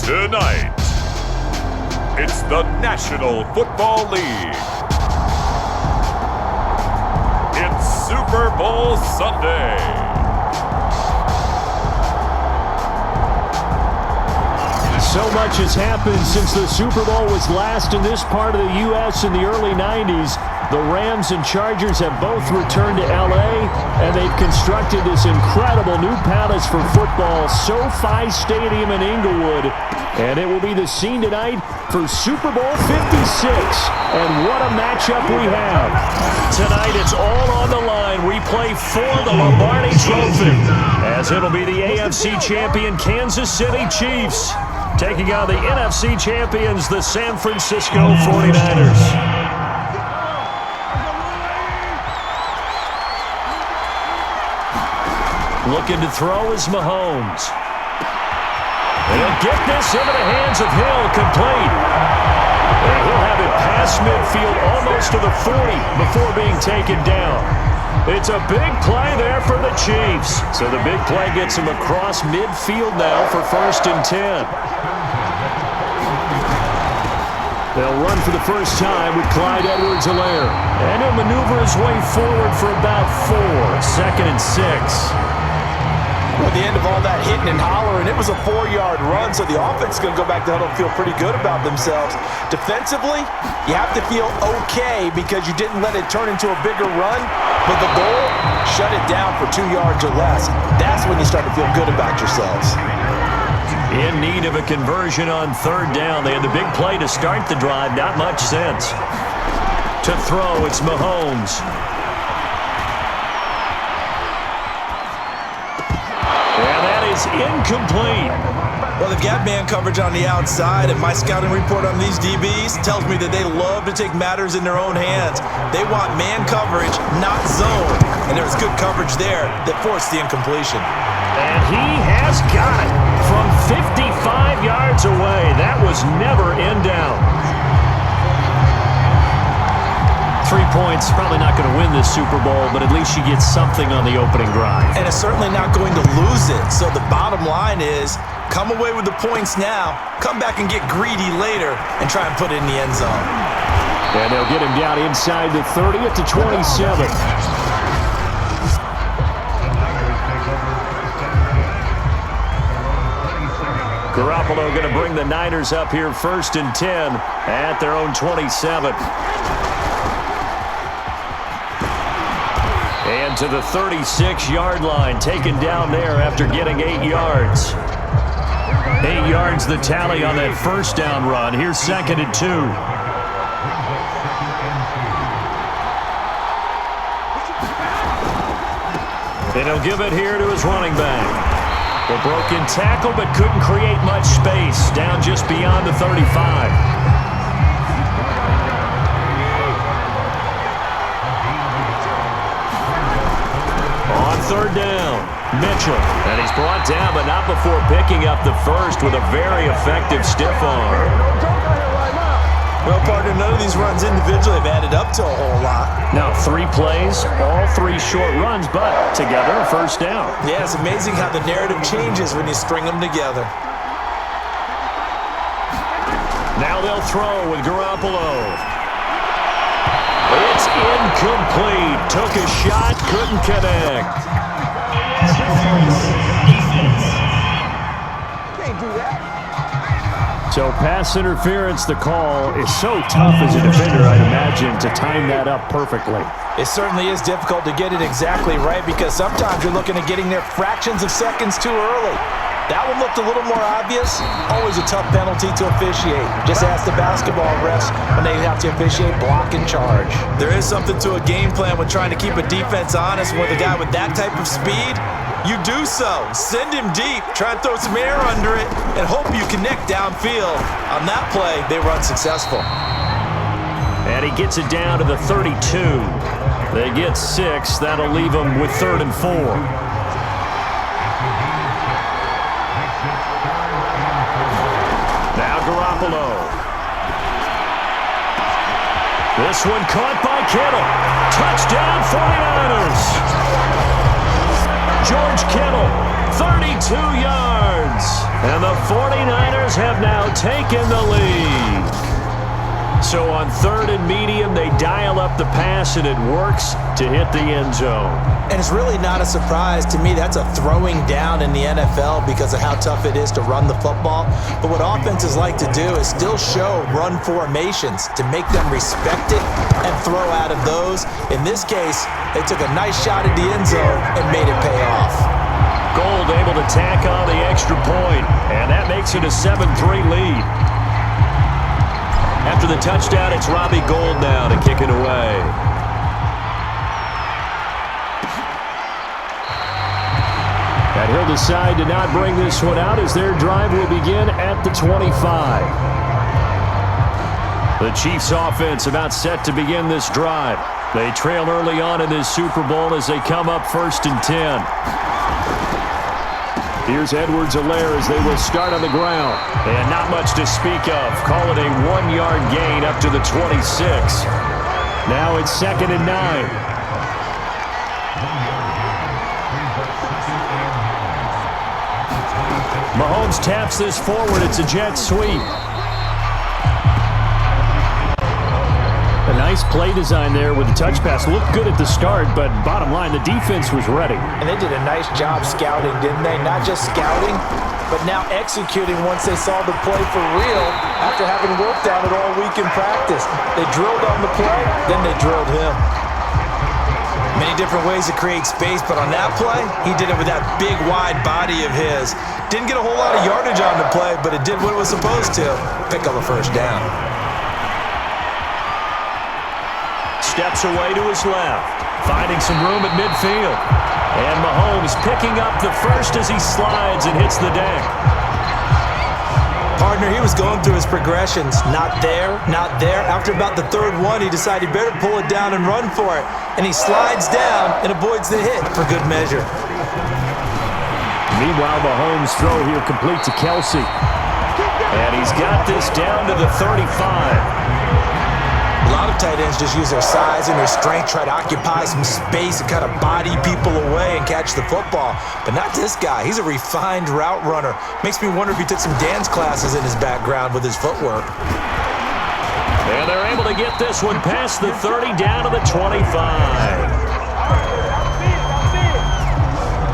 Tonight, it's the National Football League. It's Super Bowl Sunday. So much has happened since the Super Bowl was last in this part of the U.S. in the early 90s. The Rams and Chargers have both returned to L.A., and they've constructed this incredible new palace for football, SoFi Stadium in Inglewood. And it will be the scene tonight for Super Bowl 56. And what a matchup we have. Tonight, it's all on the line. We play for the Lombardi Trophy, as it'll be the AFC champion Kansas City Chiefs taking on the NFC champions, the San Francisco 49ers. Looking to throw is Mahomes. And he'll get this into the hands of Hill, complete. And he'll have it past midfield almost to the 40 before being taken down. It's a big play there for the Chiefs. So the big play gets him across midfield now for 1st and 10. They'll run for the first time with Clyde Edwards-Helaire. And he'll maneuver his way forward for about 4. 2nd and 6. At the end of all that hitting and hollering, it was a 4-yard run, so the offense is going to go back to huddle and feel pretty good about themselves. Defensively, you have to feel okay because you didn't let it turn into a bigger run, but the goal, shut it down for 2 yards or less. That's when you start to feel good about yourselves. In need of a conversion on 3rd down. They had the big play to start the drive, not much sense. To throw, it's Mahomes. Incomplete. Well, they've got man coverage on the outside, and my scouting report on these DBs tells me that they love to take matters in their own hands. They want man coverage, not zone. And there was good coverage there that forced the incompletion. And he has got it from 55 yards away. That was never in down. 3 points, probably not going to win this Super Bowl, but at least she gets something on the opening drive. And it's certainly not going to lose it. So the bottom line is, come away with the points now, come back and get greedy later, and try and put it in the end zone. And they'll get him down inside the 30 at the 27. Garoppolo going to bring the Niners up here 1st and 10 at their own 27. And to the 36-yard line, taken down there after getting 8 yards. 8 yards the tally on that 1st down run. Here's 2nd and 2. And he'll give it here to his running back. The broken tackle, but couldn't create much space. Down just beyond the 35. On 3rd down, Mitchell. And he's brought down, but not before picking up the first with a very effective stiff arm. Well, partner, none of these runs individually have added up to a whole lot. Now, 3 plays, all 3 short runs, but together a 1st down. Yeah, it's amazing how the narrative changes when you string them together. Now they'll throw with Garoppolo. It's incomplete. Took a shot, couldn't connect. So pass interference, the call is so tough as a defender, I'd imagine, to time that up perfectly. It certainly is difficult to get it exactly right because sometimes you're looking at getting there fractions of seconds too early. That one looked a little more obvious. Always a tough penalty to officiate. Just ask the basketball refs when they have to officiate block and charge. There is something to a game plan when trying to keep a defense honest. With a guy with that type of speed, you do so. Send him deep. Try and throw some air under it and hope you connect downfield. On that play, they run successful. And he gets it down to the 32. They get 6. That'll leave them with 3rd and 4. Garoppolo. This one caught by Kittle. Touchdown 49ers. George Kittle, 32 yards. And the 49ers have now taken the lead. So on third and medium, they dial up the pass, and it works to hit the end zone. And it's really not a surprise to me. That's a throwing down in the NFL because of how tough it is to run the football. But what offenses like to do is still show run formations to make them respect it and throw out of those. In this case, they took a nice shot at the end zone and made it pay off. Gold able to tack on the extra point, and that makes it a 7-3 lead. After the touchdown, it's Robbie Gould now to kick it away. And he'll decide to not bring this one out as their drive will begin at the 25. The Chiefs offense about set to begin this drive. They trail early on in this Super Bowl as they come up 1st and 10. Here's Edwards-Helaire as they will start on the ground. And not much to speak of. Call it a 1-yard gain up to the 26. Now it's 2nd and 9. Mahomes taps this forward. It's a jet sweep. A nice play design there with the touch pass. Looked good at the start, but bottom line, the defense was ready. And they did a nice job scouting, didn't they? Not just scouting, but now executing once they saw the play for real after having worked on it all week in practice. They drilled on the play, then they drilled him. Many different ways to create space, but on that play, he did it with that big, wide body of his. Didn't get a whole lot of yardage on the play, but it did what it was supposed to. Pick up a first down. Steps away to his left, finding some room at midfield. And Mahomes picking up the first as he slides and hits the deck. Partner, he was going through his progressions. Not there, not there. After about the third one, he decided he better pull it down and run for it. And he slides down and avoids the hit for good measure. Meanwhile, Mahomes' throw here complete to Kelsey. And he's got this down to the 35. A lot of tight ends just use their size and their strength, try to occupy some space and kind of body people away and catch the football. But not this guy. He's a refined route runner. Makes me wonder if he took some dance classes in his background with his footwork. And they're able to get this one past the 30 down to the 25.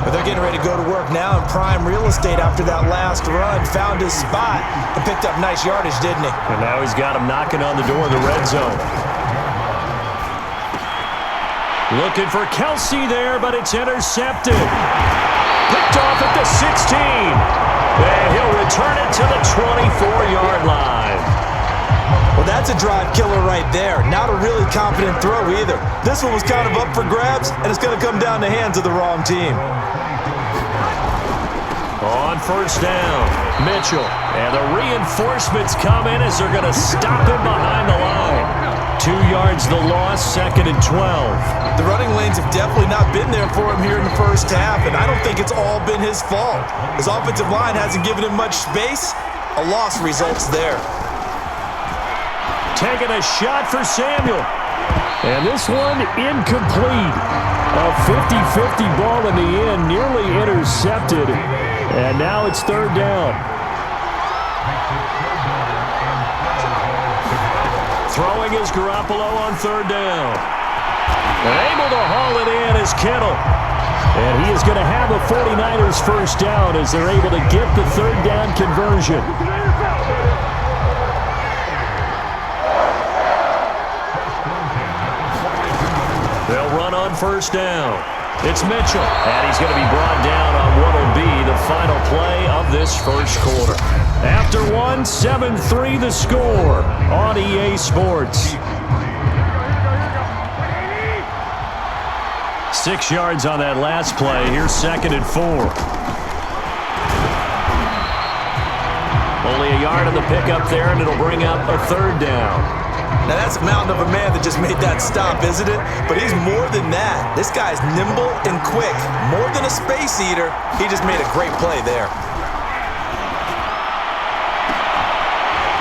But they're getting ready to go to work now in prime real estate after that last run. Found his spot and picked up nice yardage, didn't he? And now he's got him knocking on the door of the red zone. Looking for Kelsey there, but it's intercepted. Picked off at the 16. And he'll return it to the 24-yard line. Well, that's a drive killer right there. Not a really confident throw either. This one was kind of up for grabs, and it's going to come down the hands of the wrong team. On first down, Mitchell. And the reinforcements come in as they're going to stop him behind the line. 2 yards the loss, 2nd and 12. The running lanes have definitely not been there for him here in the first half, and I don't think it's all been his fault. His offensive line hasn't given him much space. A loss results there. Taking a shot for Samuel. And this one incomplete. A 50-50 ball in the end, nearly intercepted. And now it's 3rd down. Throwing is Garoppolo on 3rd down. And able to haul it in is Kittle. And he is going to have a 49ers first down as they're able to get the 3rd down conversion. They'll run on first down. It's Mitchell, and he's going to be brought down on what will be the final play of this first quarter. After one, 7-3 the score on EA Sports. 6 yards on that last play. Here's 2nd and 4. Only a yard on the pickup there, and it'll bring up a 3rd down. Now that's a mountain of a man that just made that stop, isn't it? But he's more than that. This guy's nimble and quick. More than a space eater, he just made a great play there.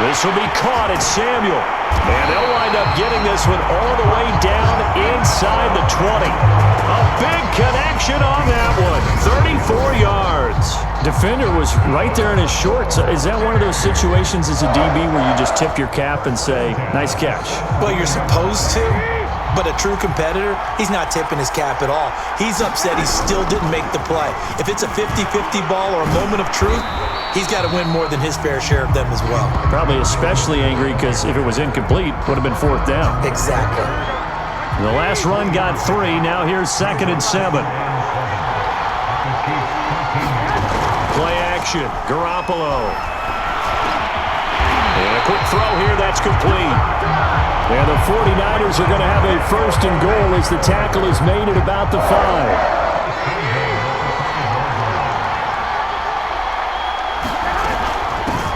This will be caught at Samuel. And they'll wind up getting this one all the way down inside the 20. A big connection on that one. 34 yards. Defender was right there in his shorts. Is that one of those situations as a DB where you just tip your cap and say, nice catch? Well, you're supposed to, but a true competitor, he's not tipping his cap at all. He's upset he still didn't make the play. If it's a 50-50 ball or a moment of truth, he's got to win more than his fair share of them as well. Probably especially angry because if it was incomplete, it would have been 4th down. Exactly. The last run got 3. Now here's 2nd and 7. Play action. Garoppolo. And a quick throw here. That's complete. And the 49ers are going to have a 1st and goal as the tackle is made at about the 5.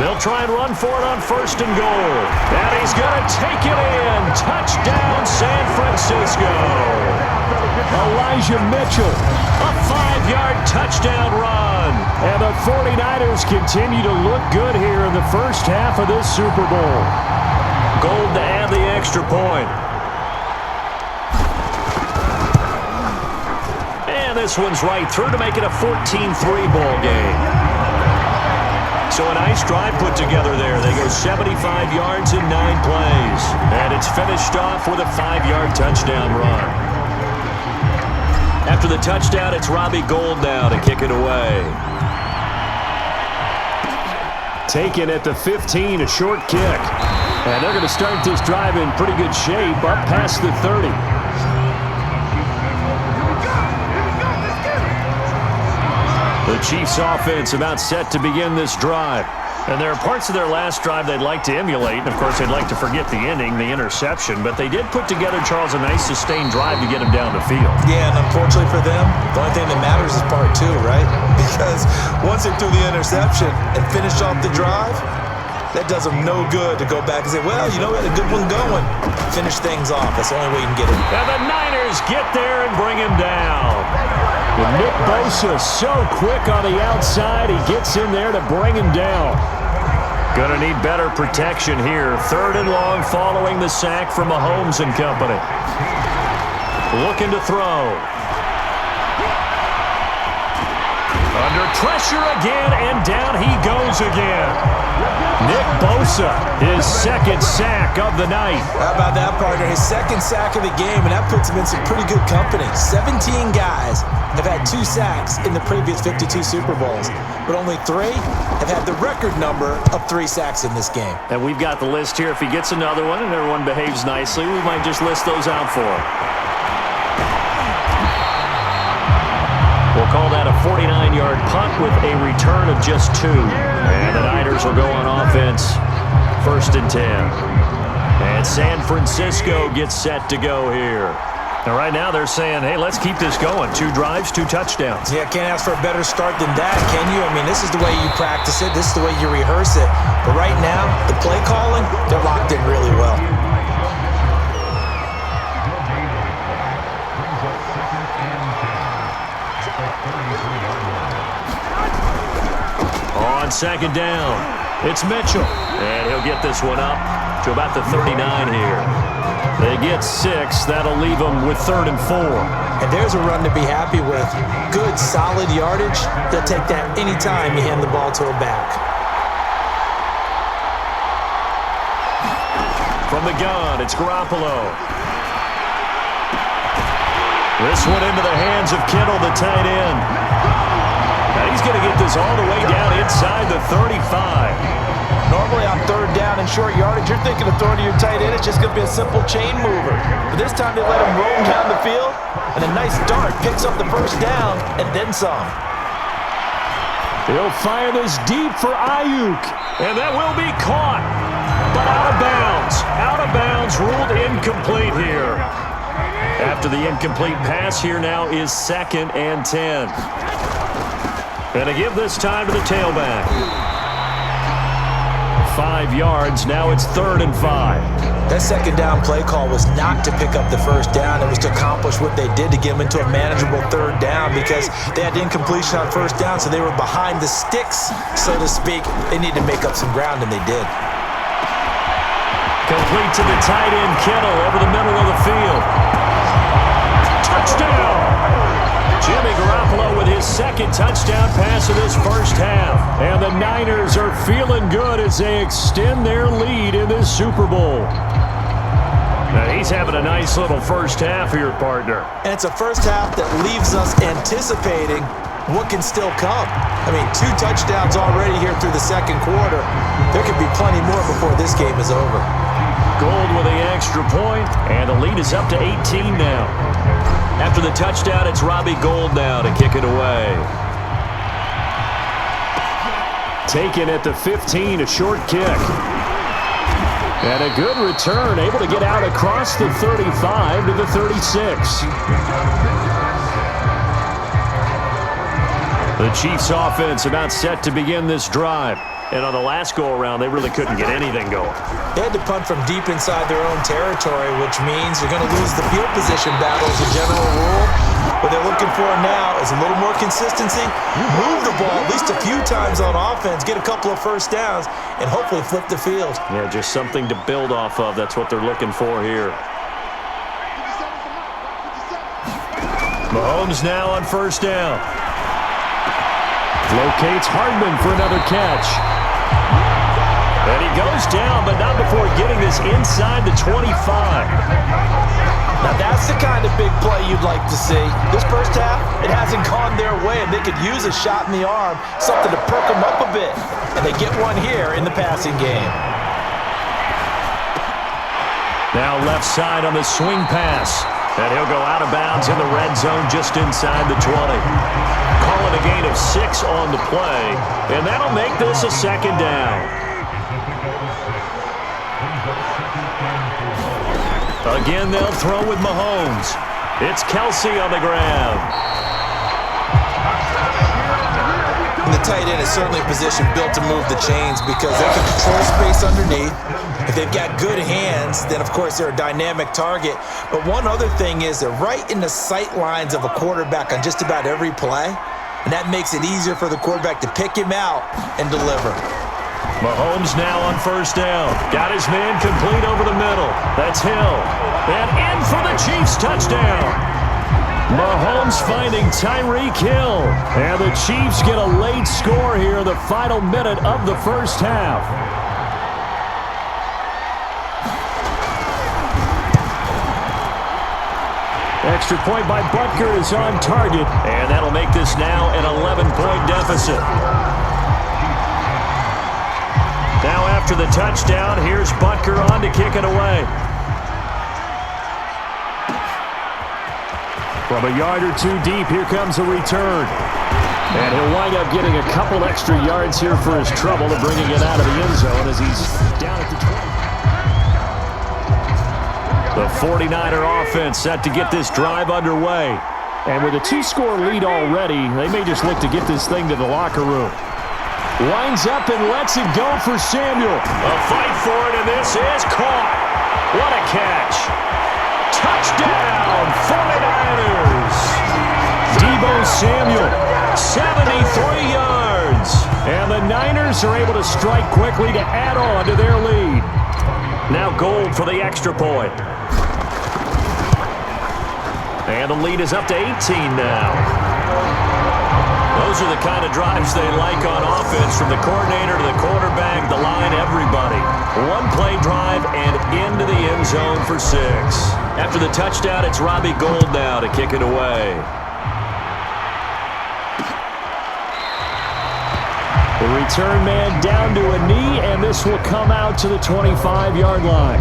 They'll try and run for it on 1st and goal. And he's going to take it in. Touchdown, San Francisco. Elijah Mitchell, a 5-yard touchdown run. And the 49ers continue to look good here in the first half of this Super Bowl. Gold to add the extra point. And this one's right through to make it a 14-3 ball game. So a nice drive put together there. They go 75 yards in 9 plays. And it's finished off with a 5-yard touchdown run. After the touchdown, it's Robbie Gould now to kick it away. Taken at the 15, a short kick. And they're going to start this drive in pretty good shape up past the 30. The Chiefs offense about set to begin this drive. And there are parts of their last drive they'd like to emulate. And, of course, they'd like to forget the ending, the interception. But they did put together, Charles, a nice sustained drive to get him down the field. Yeah, and unfortunately for them, the only thing that matters is part 2, right? Because once they threw the interception and finished off the drive, that does them no good to go back and say, well, you know, we had a good one going. Finish things off. That's the only way you can get it. And the Niners get there and bring him down. And Nick Bosa so quick on the outside. He gets in there to bring him down. Gonna need better protection here. 3rd and long following the sack from Mahomes and company. Looking to throw. Under pressure again, and down he goes again. Nick Bosa, his 2nd sack of the night. How about that, partner? His 2nd sack of the game, and that puts him in some pretty good company. 17 guys have had 2 sacks in the previous 52 Super Bowls, but only 3 have had the record number of 3 sacks in this game. And we've got the list here. If he gets another one and everyone behaves nicely, we might just list those out for him. We'll call that a 49-yard punt with a return of just 2. And the Niners will go on offense, 1st and 10. And San Francisco gets set to go here. Now, right now, they're saying, hey, let's keep this going. 2 drives, 2 touchdowns. Yeah, can't ask for a better start than that, can you? I mean, this is the way you practice it. This is the way you rehearse it. But right now, the play calling, they're locked in really well. On 2nd down, it's Mitchell. And he'll get this one up to about the 39 here. They get 6. That'll leave them with 3rd and 4. And there's a run to be happy with. Good, solid yardage. They'll take that anytime you hand the ball to a back. From the gun, it's Garoppolo. This one into the hands of Kittle, the tight end. Now he's going to get this all the way down inside the 35. Normally on 3rd down and short yardage, you're thinking of throwing to your tight end. It's just going to be a simple chain mover. But this time they let him roam down the field, and a nice dart picks up the 1st down and then some. He'll fire this deep for Ayuk, and that will be caught. But out of bounds. Out of bounds, ruled incomplete here. After the incomplete pass, here now is 2nd and 10. And to give this time to the tailback. 5 yards. Now it's 3rd and 5. That 2nd down play call was not to pick up the 1st down. It was to accomplish what they did to get them into a manageable 3rd down because they had incompletion on 1st down, so they were behind the sticks, so to speak. They needed to make up some ground, and they did. Complete to the tight end, Kittle, over the middle of the field. Touchdown! Jimmy Garoppolo with his 2nd touchdown pass of this 1st first half, and the Niners are feeling good as they extend their lead in this Super Bowl. Now he's having a nice little first half here, partner. And it's a first half that leaves us anticipating what can still come. I mean, 2 touchdowns already here through the second quarter. There could be plenty more before this game is over. Gold with the extra point, and the lead is up to 18 now. After the touchdown, it's Robbie Gould now to kick it away. Taken at the 15, a short kick. And a good return, able to get out across the 35 to the 36. The Chiefs offense about set to begin this drive. And on the last go-around, they really couldn't get anything going. They had to punt from deep inside their own territory, which means you're going to lose the field position battle as a general rule. What they're looking for now is a little more consistency. Move the ball at least a few times on offense, get a couple of first downs, and hopefully flip the field. Yeah, just something to build off of. That's what they're looking for here. Mahomes now on first down. Locates Hardman for another catch. And he goes down, but not before getting this inside the 25. Now that's the kind of big play you'd like to see. This first half, it hasn't gone their way, and they could use a shot in the arm, something to perk them up a bit. And they get one here in the passing game. Now left side on the swing pass. And he'll go out of bounds in the red zone just inside the 20. Calling a gain of 6 on the play, and that'll make this a second down. Again, they'll throw with Mahomes. It's Kelsey on the ground. And the tight end is certainly a position built to move the chains because they can control space underneath. If they've got good hands, then of course they're a dynamic target. But one other thing is they're right in the sight lines of a quarterback on just about every play. And that makes it easier for the quarterback to pick him out and deliver. Mahomes now on first down. Got his man complete over the middle. That's Hill. And in for the Chiefs touchdown. Mahomes finding Tyreek Hill. And the Chiefs get a late score here in the final minute of the first half. Extra point by Butker is on target, and that'll make this now an 11-point deficit. Now after the touchdown, here's Butker on to kick it away. From a yard or two deep, here comes a return. And he'll wind up getting a couple extra yards here for his trouble of bringing it out of the end zone as he's down at the 20. The 49er offense set to get this drive underway. And with a 2-score lead already, they may just look to get this thing to the locker room. Winds up and lets it go for Samuel. A fight for it, and this is caught. What a catch. Touchdown, 49ers. Deebo Samuel, 73 yards. And the Niners are able to strike quickly to add on to their lead. Now Gould for the extra point. And the lead is up to 18 now. Those are the kind of drives they like on offense, from the coordinator to the quarterback, the line, everybody. One-play drive and into the end zone for 6. After the touchdown, it's Robbie Gould now to kick it away. The return man down to a knee, and this will come out to the 25-yard line.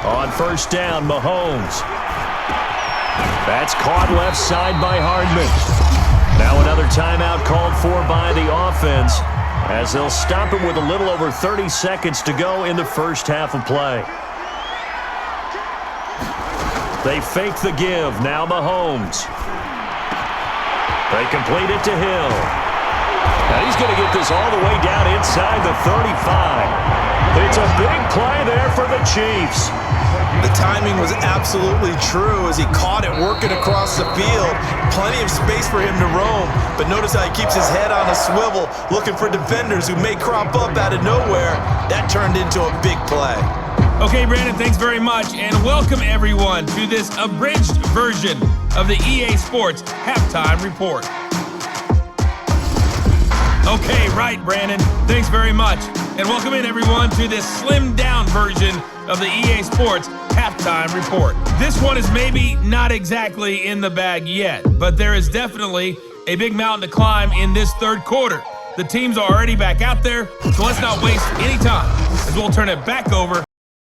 On first down, Mahomes. That's caught left side by Hardman. Now another timeout called for by the offense as they'll stop it with a little over 30 seconds to go in the first half of play. They fake the give. Now Mahomes. They complete it to Hill. Now he's going to get this all the way down inside the 35. It's a big play there for the Chiefs. The timing was absolutely true as he caught it working across the field. Plenty of space for him to roam, but notice how he keeps his head on a swivel looking for defenders who may crop up out of nowhere. That turned into a big play. Okay, Brandon, thanks very much, and welcome everyone to this abridged version of the EA Sports Halftime Report. Okay, right, Brandon, thanks very much, and welcome in everyone to this slimmed-down version of the EA Sports Halftime Report. This one is maybe not exactly in the bag yet, but there is definitely a big mountain to climb in this third quarter. The teams are already back out there, so let's not waste any time, as we'll turn it back over